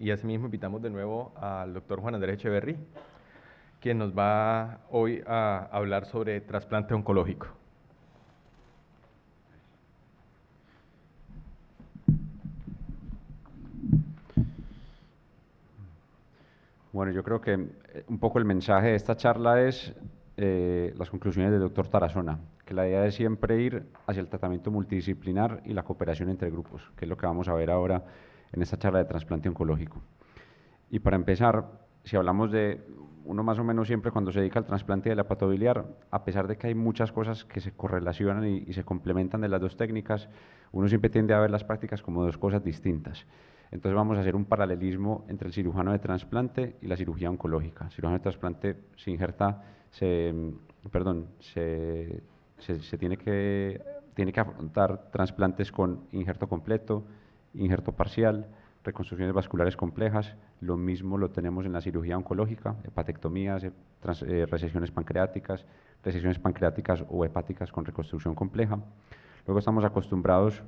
y asimismo invitamos de nuevo al doctor Juan Andrés Echeverry, quien nos va hoy a hablar sobre trasplante oncológico. Bueno, yo creo que un poco el mensaje de esta charla es las conclusiones del doctor Tarazona, que la idea es siempre ir hacia el tratamiento multidisciplinar y la cooperación entre grupos, que es lo que vamos a ver ahora en esta charla de trasplante oncológico. Y para empezar, si hablamos de uno más o menos siempre cuando se dedica al trasplante de la hepatobiliar, a pesar de que hay muchas cosas que se correlacionan y se complementan de las dos técnicas, uno siempre tiende a ver las prácticas como dos cosas distintas. Entonces vamos a hacer un paralelismo entre el cirujano de trasplante y la cirugía oncológica. El cirujano de trasplante se injerta, tiene que afrontar trasplantes con injerto completo, injerto parcial, reconstrucciones vasculares complejas. Lo mismo lo tenemos en la cirugía oncológica, hepatectomías, resesiones pancreáticas o hepáticas con reconstrucción compleja. Luego estamos acostumbrados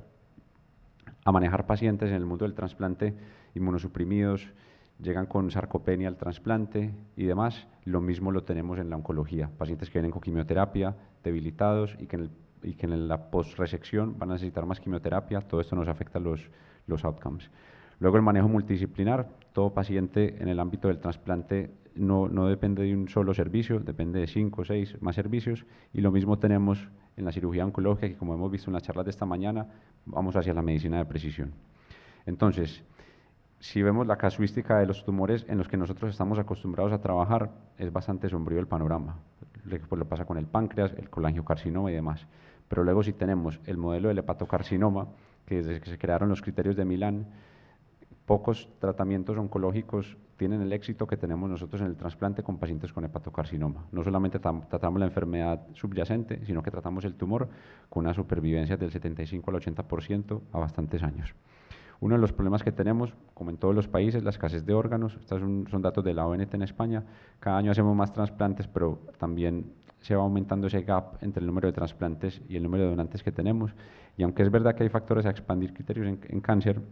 a manejar pacientes en el mundo del trasplante inmunosuprimidos, llegan con sarcopenia al trasplante y demás. Lo mismo lo tenemos en la oncología, pacientes que vienen con quimioterapia, debilitados y que en la postresección van a necesitar más quimioterapia. Todo esto nos afecta los outcomes. Luego el manejo multidisciplinar, todo paciente en el ámbito del trasplante no depende de un solo servicio, depende de 5 o 6 más servicios, y lo mismo tenemos en la cirugía oncológica, que como hemos visto en las charlas de esta mañana, vamos hacia la medicina de precisión. Entonces, si vemos la casuística de los tumores en los que nosotros estamos acostumbrados a trabajar, es bastante sombrío el panorama. Pues lo pasa con el páncreas, el colangiocarcinoma y demás. Pero luego si tenemos el modelo del hepatocarcinoma, que desde que se crearon los criterios de Milán, pocos tratamientos oncológicos tienen el éxito que tenemos nosotros en el trasplante con pacientes con hepatocarcinoma. No solamente tratamos la enfermedad subyacente, sino que tratamos el tumor con una supervivencia del 75 al 80% a bastantes años. Uno de los problemas que tenemos, como en todos los países, la escasez de órganos. Estos son datos de la ONT en España. Cada año hacemos más trasplantes, pero también se va aumentando ese gap entre el número de trasplantes y el número de donantes que tenemos. Y aunque es verdad que hay factores a expandir criterios en cáncer,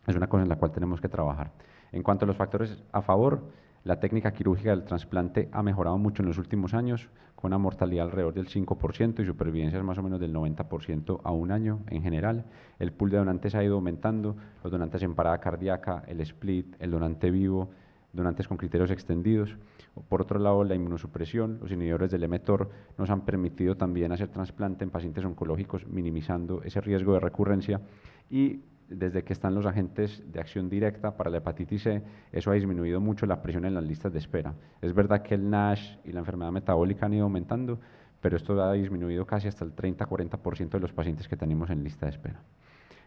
es una cosa en la cual tenemos que trabajar. En cuanto a los factores a favor, la técnica quirúrgica del trasplante ha mejorado mucho en los últimos años, con una mortalidad alrededor del 5% y supervivencias más o menos del 90% a un año en general. El pool de donantes ha ido aumentando, los donantes en parada cardíaca, el split, el donante vivo, donantes con criterios extendidos. Por otro lado, la inmunosupresión, los inhibidores del mTOR nos han permitido también hacer trasplante en pacientes oncológicos, minimizando ese riesgo de recurrencia. Y desde que están los agentes de acción directa para la hepatitis C, eso ha disminuido mucho la presión en las listas de espera. Es verdad que el NASH y la enfermedad metabólica han ido aumentando, pero esto ha disminuido casi hasta el 30-40% de los pacientes que tenemos en lista de espera.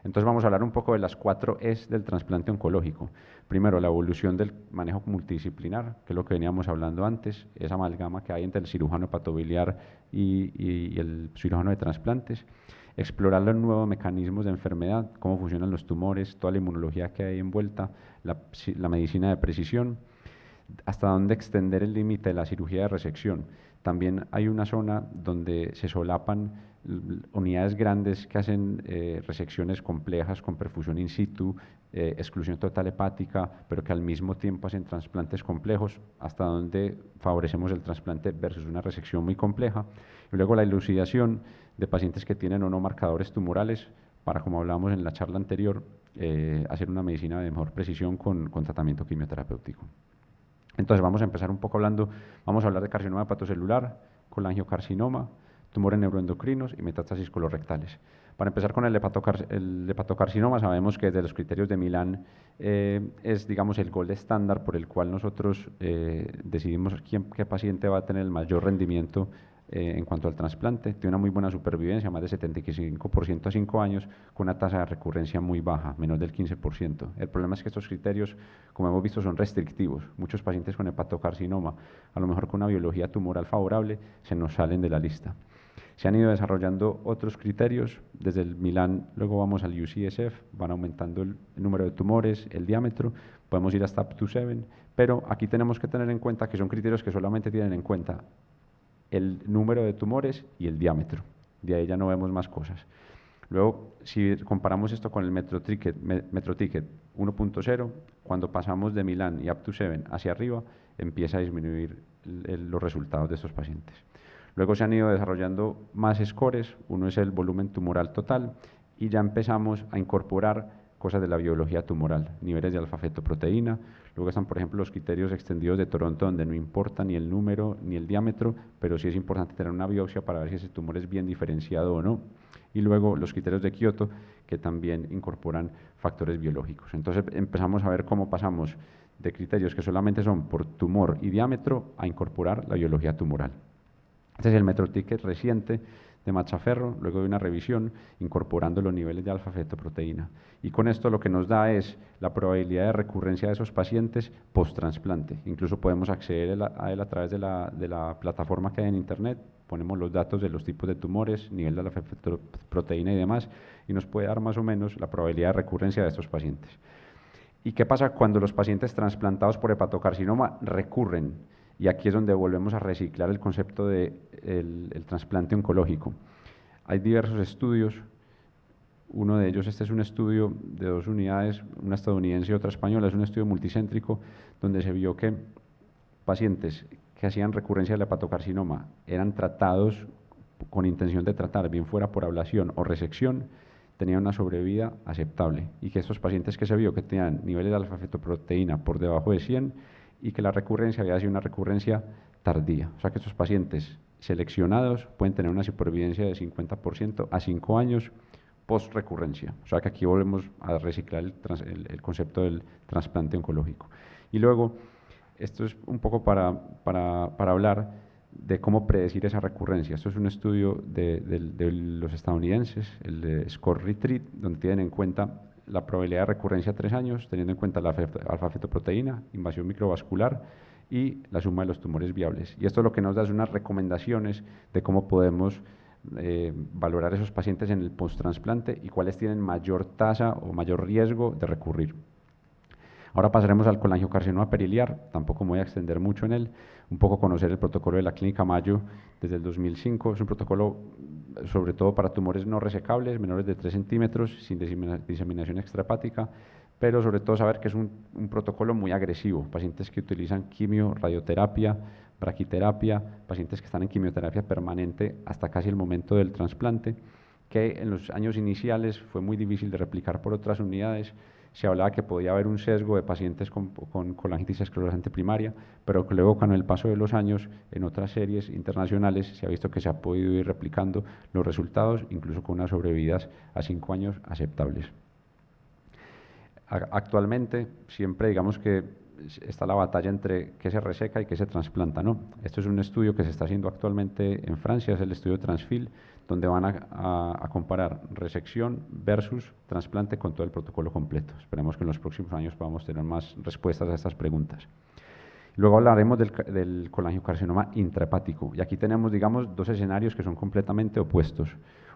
Entonces vamos a hablar un poco de las 4 E's del trasplante oncológico. Primero, la evolución del manejo multidisciplinar, que es lo que veníamos hablando antes, esa amalgama que hay entre el cirujano hepatobiliar y el cirujano de trasplantes. Explorar los nuevos mecanismos de enfermedad, cómo funcionan los tumores, toda la inmunología que hay envuelta, la medicina de precisión, hasta dónde extender el límite de la cirugía de resección. También hay una zona donde se solapan unidades grandes que hacen resecciones complejas con perfusión in situ, exclusión total hepática, pero que al mismo tiempo hacen trasplantes complejos, hasta donde favorecemos el trasplante versus una resección muy compleja. Y luego la elucidación de pacientes que tienen o no marcadores tumorales para, como hablábamos en la charla anterior, hacer una medicina de mejor precisión con tratamiento quimioterapéutico. Entonces vamos a empezar un poco vamos a hablar de carcinoma hepatocelular, colangiocarcinoma, tumores neuroendocrinos y metástasis colorectales. Para empezar con el hepatocarcinoma, sabemos que desde los criterios de Milán es, digamos, el gold estándar por el cual nosotros decidimos qué paciente va a tener el mayor rendimiento en cuanto al trasplante. Tiene una muy buena supervivencia, más de 75% a 5 años, con una tasa de recurrencia muy baja, menos del 15%. El problema es que estos criterios, como hemos visto, son restrictivos. Muchos pacientes con hepatocarcinoma, a lo mejor con una biología tumoral favorable, se nos salen de la lista. Se han ido desarrollando otros criterios, desde el Milán, luego vamos al UCSF, van aumentando el número de tumores, el diámetro, podemos ir hasta up to 7, pero aquí tenemos que tener en cuenta que son criterios que solamente tienen en cuenta el número de tumores y el diámetro. De ahí ya no vemos más cosas. Luego, si comparamos esto con el MetroTicket 1.0, cuando pasamos de Milan y Up2 hacia arriba, empieza a disminuir los resultados de estos pacientes. Luego se han ido desarrollando más scores, uno es el volumen tumoral total, y ya empezamos a incorporar cosas de la biología tumoral, niveles de alfa-fetoproteína. Luego están, por ejemplo, los criterios extendidos de Toronto, donde no importa ni el número ni el diámetro, pero sí es importante tener una biopsia para ver si ese tumor es bien diferenciado o no. Y luego los criterios de Kioto, que también incorporan factores biológicos. Entonces empezamos a ver cómo pasamos de criterios que solamente son por tumor y diámetro a incorporar la biología tumoral. Este es el MetroTicket reciente de Machaferro, luego de una revisión, incorporando los niveles de alfa-fetoproteína. Y con esto lo que nos da es la probabilidad de recurrencia de esos pacientes post-trasplante. Incluso podemos acceder a él a través de la plataforma que hay en Internet, ponemos los datos de los tipos de tumores, nivel de alfa-fetoproteína y demás, y nos puede dar más o menos la probabilidad de recurrencia de estos pacientes. ¿Y qué pasa cuando los pacientes trasplantados por hepatocarcinoma recurren? Y aquí es donde volvemos a reciclar el concepto del el trasplante oncológico. Hay diversos estudios, uno de ellos, este es un estudio de 2 unidades, una estadounidense y otra española, es un estudio multicéntrico donde se vio que pacientes que hacían recurrencia del hepatocarcinoma eran tratados con intención de tratar, bien fuera por ablación o resección, tenían una sobrevida aceptable, y que estos pacientes que se vio que tenían niveles de alfa-fetoproteína por debajo de 100 y que la recurrencia había sido una recurrencia tardía. O sea que estos pacientes seleccionados pueden tener una supervivencia de 50% a 5 años post-recurrencia. O sea que aquí volvemos a reciclar el concepto del trasplante oncológico. Y luego, esto es un poco para hablar de cómo predecir esa recurrencia. Esto es un estudio de los estadounidenses, el de Score Retreat, donde tienen en cuenta la probabilidad de recurrencia a 3 años, teniendo en cuenta la alfa-fetoproteína, invasión microvascular y la suma de los tumores viables. Y esto lo que nos da es unas recomendaciones de cómo podemos valorar esos pacientes en el post-trasplante y cuáles tienen mayor tasa o mayor riesgo de recurrir. Ahora pasaremos al colangiocarcinoma periliar, tampoco me voy a extender mucho en él, un poco conocer el protocolo de la Clínica Mayo desde el 2005, es un protocolo sobre todo para tumores no resecables, menores de 3 centímetros, sin diseminación extrahepática, pero sobre todo saber que es un protocolo muy agresivo, pacientes que utilizan quimio, radioterapia, braquiterapia, pacientes que están en quimioterapia permanente hasta casi el momento del trasplante, que en los años iniciales fue muy difícil de replicar por otras unidades. Se hablaba que podía haber un sesgo de pacientes con colangitis esclerosante primaria, pero que luego con el paso de los años en otras series internacionales se ha visto que se ha podido ir replicando los resultados, incluso con unas sobrevidas a 5 años aceptables. Actualmente siempre digamos que está la batalla entre qué se reseca y qué se trasplanta, ¿no? Esto es un estudio que se está haciendo actualmente en Francia, es el estudio Transfil, donde van a comparar resección versus trasplante con todo el protocolo completo. Esperemos que en los próximos años podamos tener más respuestas a estas preguntas. Luego hablaremos del colangiocarcinoma intrahepático, y aquí tenemos, digamos, 2 escenarios que son completamente opuestos.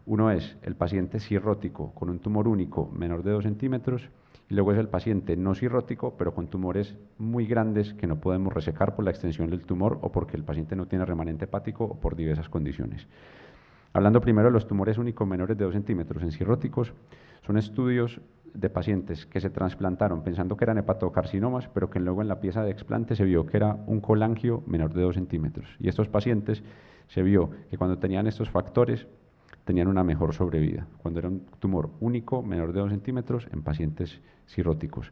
Uno es el paciente cirrótico con un tumor único menor de 2 centímetros, y luego es el paciente no cirrótico, pero con tumores muy grandes que no podemos resecar por la extensión del tumor o porque el paciente no tiene remanente hepático o por diversas condiciones. Hablando primero de los tumores únicos menores de 2 centímetros en cirróticos, son estudios de pacientes que se trasplantaron pensando que eran hepatocarcinomas, pero que luego en la pieza de explante se vio que era un colangio menor de 2 centímetros. Y estos pacientes se vio que cuando tenían estos factores tenían una mejor sobrevida, cuando era un tumor único menor de 2 centímetros en pacientes cirróticos.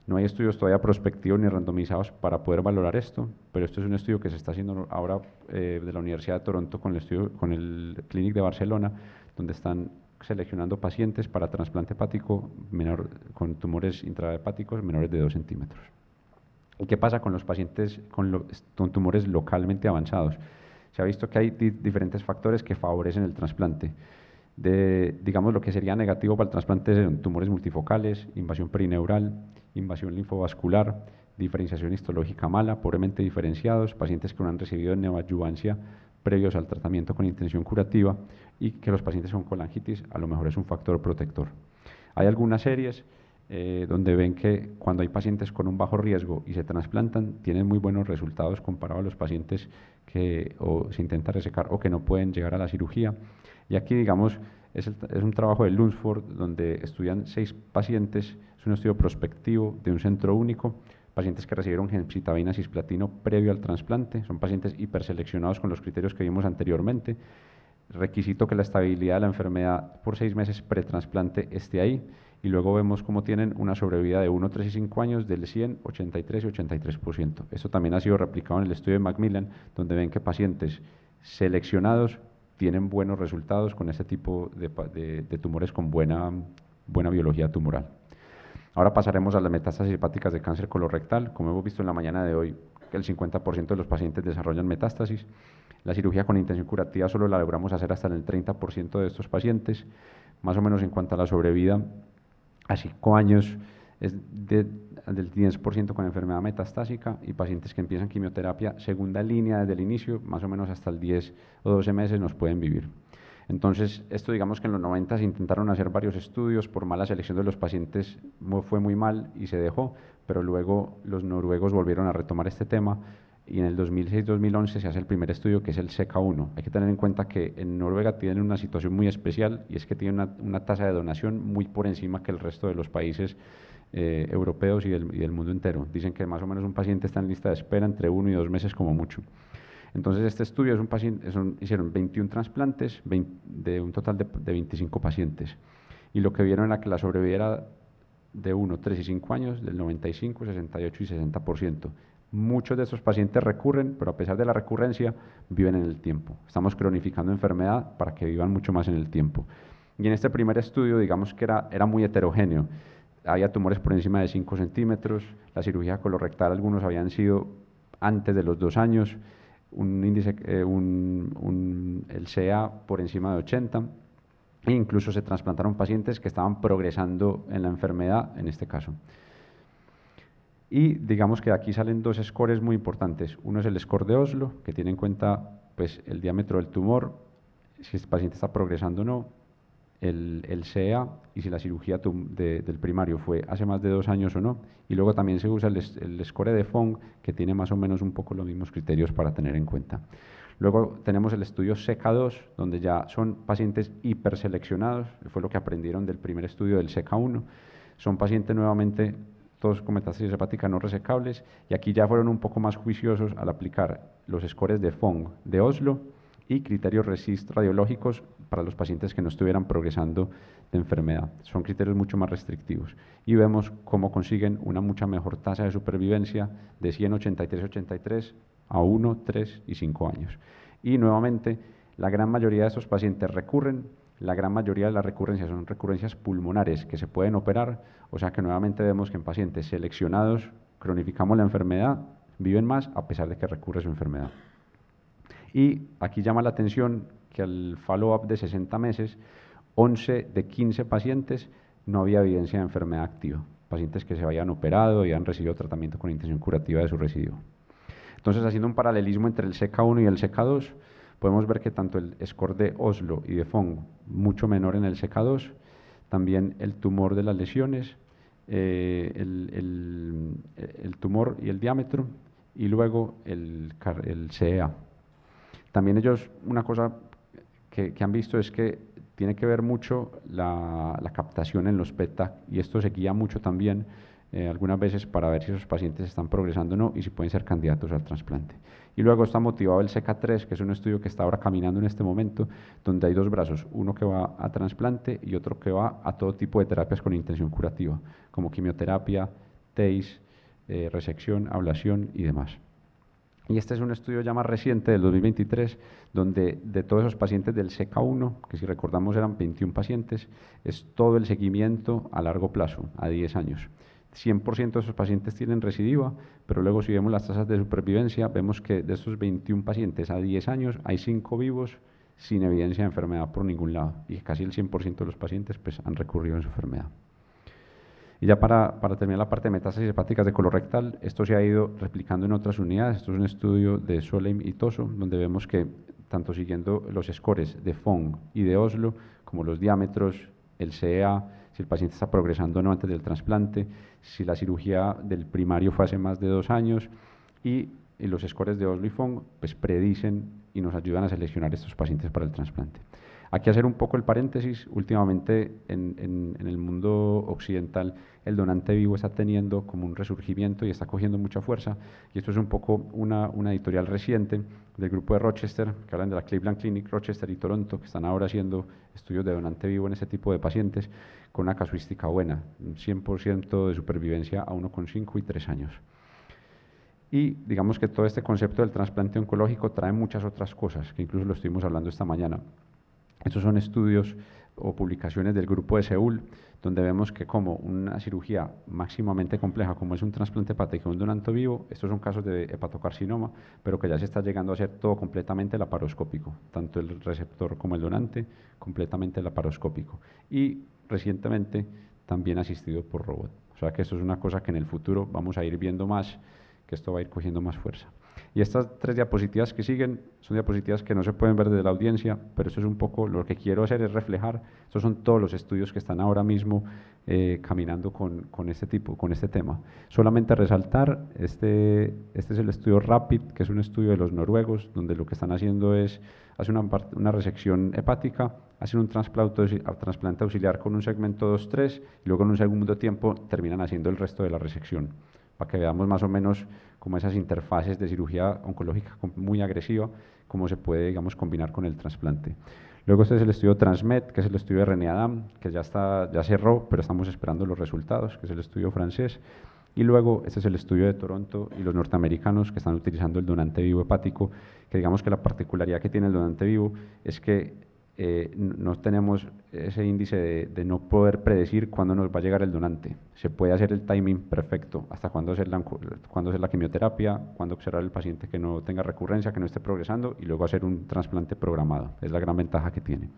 No hay estudios todavía prospectivos ni randomizados para poder valorar esto, pero esto es un estudio que se está haciendo ahora de la Universidad de Toronto con el Clínic de Barcelona, donde están seleccionando pacientes para trasplante hepático con tumores intrahepáticos menores de 2 centímetros. ¿Y qué pasa con los pacientes con tumores localmente avanzados? Se ha visto que hay diferentes factores que favorecen el trasplante. Digamos, lo que sería negativo para el trasplante son tumores multifocales, invasión perineural, invasión linfovascular, diferenciación histológica mala, pobremente diferenciados, pacientes que no han recibido neoadyuvancia previos al tratamiento con intención curativa, y que los pacientes con colangitis a lo mejor es un factor protector. Hay algunas series donde ven que cuando hay pacientes con un bajo riesgo y se trasplantan, tienen muy buenos resultados comparado a los pacientes que o se intenta resecar o que no pueden llegar a la cirugía. Y aquí, digamos, es un trabajo de Lunsford donde estudian 6 pacientes, es un estudio prospectivo de un centro único, pacientes que recibieron gemcitabina cisplatino previo al trasplante, son pacientes hiperseleccionados con los criterios que vimos anteriormente, requisito que la estabilidad de la enfermedad por 6 meses pretrasplante esté ahí, y luego vemos cómo tienen una sobrevida de 1, 3 y 5 años del 100, 83 y 83%. Esto también ha sido replicado en el estudio de Macmillan, donde ven que pacientes seleccionados tienen buenos resultados con este tipo de tumores con buena biología tumoral. Ahora pasaremos a las metástasis hepáticas de cáncer colorectal. Como hemos visto en la mañana de hoy, que el 50% de los pacientes desarrollan metástasis. La cirugía con intención curativa solo la logramos hacer hasta en el 30% de estos pacientes. Más o menos en cuanto a la sobrevida, a 5 años es del 10% con enfermedad metastásica, y pacientes que empiezan quimioterapia segunda línea desde el inicio, más o menos hasta el 10 o 12 meses nos pueden vivir. Entonces, esto digamos que en los 90 se intentaron hacer varios estudios, por mala selección de los pacientes fue muy mal y se dejó, pero luego los noruegos volvieron a retomar este tema, y en el 2006-2011 se hace el primer estudio, que es el SECA1. Hay que tener en cuenta que en Noruega tienen una situación muy especial, y es que tienen una tasa de donación muy por encima que el resto de los países europeos y del mundo entero. Dicen que más o menos un paciente está en lista de espera entre 1 y 2 meses como mucho. Entonces, este estudio es un paciente, hicieron 21 trasplantes de un total de 25 pacientes, y lo que vieron era que la sobrevida era de 1, 3 y 5 años, del 95, 68 y 60%. Muchos de estos pacientes recurren, pero a pesar de la recurrencia, viven en el tiempo. Estamos cronificando enfermedad para que vivan mucho más en el tiempo. Y en este primer estudio, digamos que era muy heterogéneo. Había tumores por encima de 5 centímetros, la cirugía colorectal, algunos habían sido antes de los 2 años, un índice, el CA por encima de 80, e incluso se trasplantaron pacientes que estaban progresando en la enfermedad, en este caso. Y digamos que aquí salen 2 scores muy importantes. Uno es el score de Oslo, que tiene en cuenta pues, el diámetro del tumor, si el paciente está progresando o no, el CEA y si la cirugía del primario fue hace más de 2 años o no. Y luego también se usa el score de Fong, que tiene más o menos un poco los mismos criterios para tener en cuenta. Luego tenemos el estudio SECA2, donde ya son pacientes hiperseleccionados, fue lo que aprendieron del primer estudio del SECA1. Son pacientes nuevamente todos con metástasis hepática no resecables, y aquí ya fueron un poco más juiciosos al aplicar los scores de Fong de Oslo y criterios RECIST radiológicos para los pacientes que no estuvieran progresando de enfermedad. Son criterios mucho más restrictivos, y vemos cómo consiguen una mucha mejor tasa de supervivencia de 183-83 a 1, 3 y 5 años. Y nuevamente, la gran mayoría de estos pacientes recurren. La gran mayoría de las recurrencias son recurrencias pulmonares que se pueden operar, o sea que nuevamente vemos que en pacientes seleccionados cronificamos la enfermedad, viven más a pesar de que recurre su enfermedad. Y aquí llama la atención que al follow-up de 60 meses, 11 de 15 pacientes no había evidencia de enfermedad activa, pacientes que se habían operado y habían recibido tratamiento con intención curativa de su residuo. Entonces, haciendo un paralelismo entre el SECA1 y el SECA2, podemos ver que tanto el score de Oslo y de Fong, mucho menor en el SECA2, también el tumor de las lesiones, el tumor y el diámetro, y luego el CEA. También ellos, una cosa que han visto es que tiene que ver mucho la captación en los PET-TAC, y esto se guía mucho también algunas veces para ver si esos pacientes están progresando o no y si pueden ser candidatos al trasplante. Y luego está motivado el SECA3, que es un estudio que está ahora caminando en este momento, donde hay 2 brazos, uno que va a trasplante y otro que va a todo tipo de terapias con intención curativa, como quimioterapia, TACE, resección, ablación y demás. Y este es un estudio ya más reciente, del 2023, donde de todos esos pacientes del SECA1, que si recordamos eran 21 pacientes, es todo el seguimiento a largo plazo, a 10 años. 100% de esos pacientes tienen recidiva, pero luego si vemos las tasas de supervivencia, vemos que de estos 21 pacientes a 10 años hay 5 vivos sin evidencia de enfermedad por ningún lado, y casi el 100% de los pacientes pues, han recurrido en su enfermedad. Y ya para terminar la parte de metástasis hepáticas de colorectal, esto se ha ido replicando en otras unidades. Esto es un estudio de Solheim y Toso, donde vemos que tanto siguiendo los scores de Fong y de Oslo, como los diámetros, el CEA, si el paciente está progresando o no antes del trasplante, si la cirugía del primario fue hace más de 2 años, y los scores de Oslo y Fong pues predicen y nos ayudan a seleccionar estos pacientes para el trasplante. Aquí hacer un poco el paréntesis, últimamente en el mundo occidental el donante vivo está teniendo como un resurgimiento y está cogiendo mucha fuerza, y esto es un poco una editorial reciente del grupo de Rochester, que hablan de la Cleveland Clinic, Rochester y Toronto, que están ahora haciendo estudios de donante vivo en este tipo de pacientes con una casuística buena, un 100% de supervivencia a 1,5 y 3 años. Y digamos que todo este concepto del trasplante oncológico trae muchas otras cosas, que incluso lo estuvimos hablando esta mañana. Estos son estudios o publicaciones del grupo de Seúl, donde vemos que como una cirugía máximamente compleja, como es un trasplante hepático de un donante vivo, estos son casos de hepatocarcinoma, pero que ya se está llegando a hacer todo completamente laparoscópico, tanto el receptor como el donante, completamente laparoscópico. Y recientemente también asistido por robot. O sea que esto es una cosa que en el futuro vamos a ir viendo más, que esto va a ir cogiendo más fuerza. Y estas 3 diapositivas que siguen son diapositivas que no se pueden ver desde la audiencia, pero eso es un poco lo que quiero hacer, es reflejar. Estos son todos los estudios que están ahora mismo caminando con este tema. Solamente resaltar, este es el estudio RAPID, que es un estudio de los noruegos, donde lo que están haciendo es hacer una resección hepática, hacen un trasplante auxiliar con un segmento 2-3, y luego en un segundo tiempo terminan haciendo el resto de la resección, para que veamos más o menos como esas interfaces de cirugía oncológica muy agresiva, cómo se puede, digamos, combinar con el trasplante. Luego este es el estudio Transmed, que es el estudio de René Adam, que ya cerró, pero estamos esperando los resultados, que es el estudio francés. Y luego este es el estudio de Toronto y los norteamericanos que están utilizando el donante vivo hepático, que digamos que la particularidad que tiene el donante vivo es que no tenemos ese índice de no poder predecir cuándo nos va a llegar el donante. Se puede hacer el timing perfecto, hasta cuándo hacer la quimioterapia, cuándo observar al paciente que no tenga recurrencia, que no esté progresando, y luego hacer un trasplante programado. Es la gran ventaja que tiene.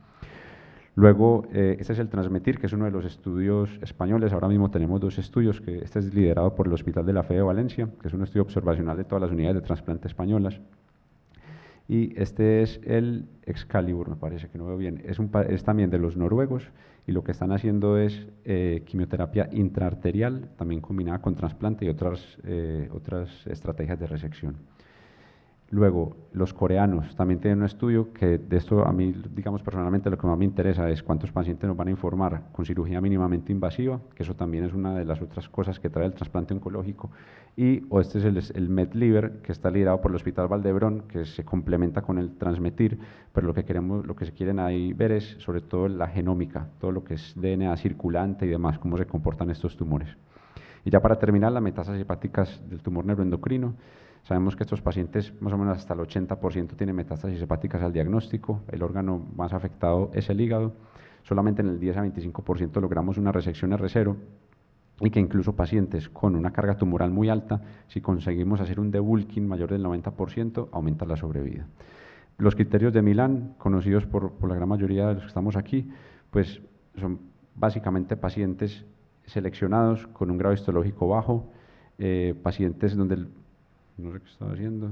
Luego, este es el Transmetir, que es uno de los estudios españoles. Ahora mismo tenemos 2 estudios, que este es liderado por el Hospital de la Fe de Valencia, que es un estudio observacional de todas las unidades de trasplante españolas. Y este es el Excalibur, me parece que no veo bien, es también de los noruegos, y lo que están haciendo es quimioterapia intraarterial, también combinada con trasplante y otras estrategias de resección. Luego, los coreanos también tienen un estudio que de esto a mí, digamos personalmente, lo que más me interesa es cuántos pacientes nos van a informar con cirugía mínimamente invasiva, que eso también es una de las otras cosas que trae el trasplante oncológico. Este es el MedLiver, que está liderado por el Hospital Valdebrón, que se complementa con el Transmetir, pero lo que se quieren ahí ver es sobre todo la genómica, todo lo que es DNA circulante y demás, cómo se comportan estos tumores. Y ya para terminar, las metástasis hepáticas del tumor neuroendocrino. Sabemos que estos pacientes, más o menos hasta el 80% tienen metástasis hepáticas al diagnóstico. El órgano más afectado es el hígado. Solamente en el 10 a 25% logramos una resección R0, y que incluso pacientes con una carga tumoral muy alta, si conseguimos hacer un debulking mayor del 90%, aumenta la sobrevida. Los criterios de Milán, conocidos por la gran mayoría de los que estamos aquí, pues son básicamente pacientes seleccionados con un grado histológico bajo, pacientes donde no sé qué estaba haciendo,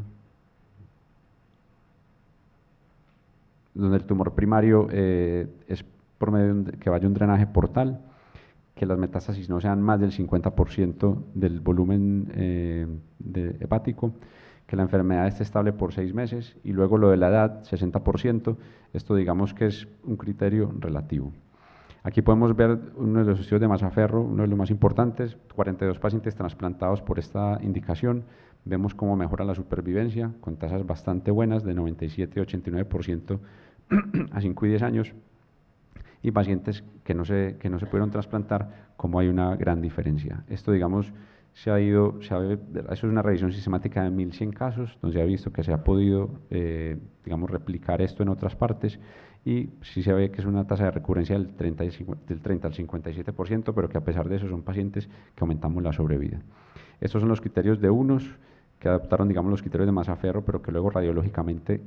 donde el tumor primario es por medio de que vaya un drenaje portal, que las metástasis no sean más del 50% del volumen hepático, que la enfermedad esté estable por 6 meses, y luego lo de la edad, 60%, esto digamos que es un criterio relativo. Aquí podemos ver uno de los estudios de Mazzaferro, uno de los más importantes, 42 pacientes trasplantados por esta indicación. Vemos cómo mejora la supervivencia con tasas bastante buenas de 97 y 89% a 5 y 10 años, y pacientes que no se pudieron trasplantar, como hay una gran diferencia. Esto, digamos, eso es una revisión sistemática de 1100 casos, donde se ha visto que se ha podido, digamos, replicar esto en otras partes, y sí se ve que es una tasa de recurrencia del 30 al 57%, pero que a pesar de eso son pacientes que aumentamos la sobrevida. Estos son los criterios de unos que adaptaron, digamos, los criterios de Mazzaferro, pero que luego radiológicamente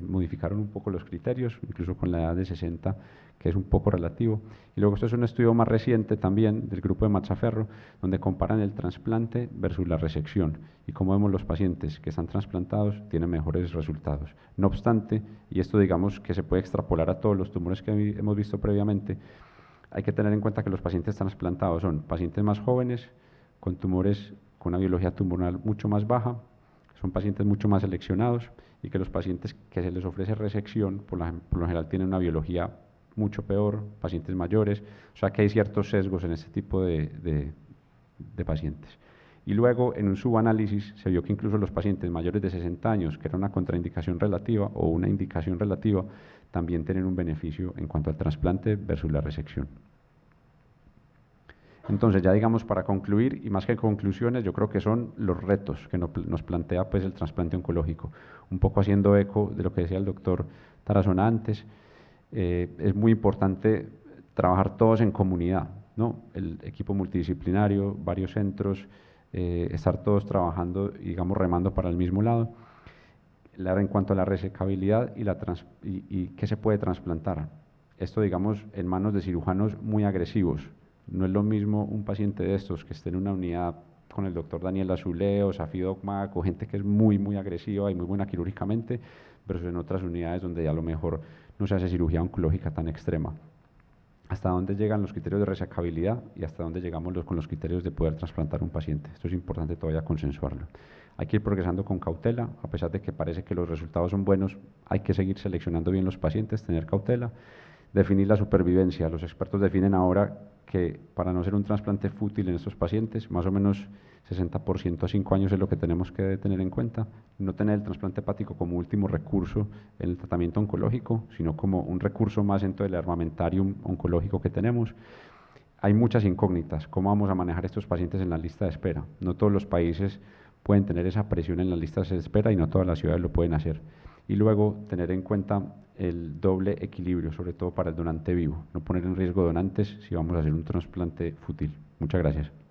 modificaron un poco los criterios, incluso con la edad de 60, que es un poco relativo. Y luego esto es un estudio más reciente también del grupo de Mazzaferro, donde comparan el trasplante versus la resección, y como vemos los pacientes que están trasplantados tienen mejores resultados. No obstante, y esto digamos que se puede extrapolar a todos los tumores que hemos visto previamente, hay que tener en cuenta que los pacientes trasplantados son pacientes más jóvenes, con tumores con una biología tumoral mucho más baja, Son pacientes mucho más seleccionados y que los pacientes que se les ofrece resección, por lo general tienen una biología mucho peor, pacientes mayores, o sea que hay ciertos sesgos en este tipo de pacientes. Y luego, en un subanálisis, se vio que incluso los pacientes mayores de 60 años, que era una contraindicación relativa o una indicación relativa, también tienen un beneficio en cuanto al trasplante versus la resección. Entonces, ya digamos para concluir, y más que conclusiones, yo creo que son los retos que nos plantea pues, el trasplante oncológico. Un poco haciendo eco de lo que decía el doctor Tarazona antes, es muy importante trabajar todos en comunidad, ¿no? El equipo multidisciplinario, varios centros, estar todos trabajando, digamos, remando para el mismo lado. En cuanto a la resecabilidad y qué se puede trasplantar. Esto, digamos, en manos de cirujanos muy agresivos. No es lo mismo un paciente de estos que esté en una unidad con el doctor Daniel Azuleo, Safi Dokmak, o gente que es muy, muy agresiva y muy buena quirúrgicamente, versus en otras unidades donde a lo mejor no se hace cirugía oncológica tan extrema. Hasta dónde llegan los criterios de resecabilidad y hasta dónde llegamos con los criterios de poder trasplantar un paciente. Esto es importante todavía consensuarlo. Hay que ir progresando con cautela, a pesar de que parece que los resultados son buenos, hay que seguir seleccionando bien los pacientes, tener cautela, definir la supervivencia. Los expertos definen ahora que para no ser un trasplante fútil en estos pacientes, más o menos 60% a 5 años es lo que tenemos que tener en cuenta. No tener el trasplante hepático como último recurso en el tratamiento oncológico, sino como un recurso más dentro del armamentarium oncológico que tenemos. Hay muchas incógnitas. ¿Cómo vamos a manejar estos pacientes en la lista de espera? No todos los países pueden tener esa presión en las listas de espera y no todas las ciudades lo pueden hacer. Y luego tener en cuenta el doble equilibrio, sobre todo para el donante vivo. No poner en riesgo donantes si vamos a hacer un trasplante fútil. Muchas gracias.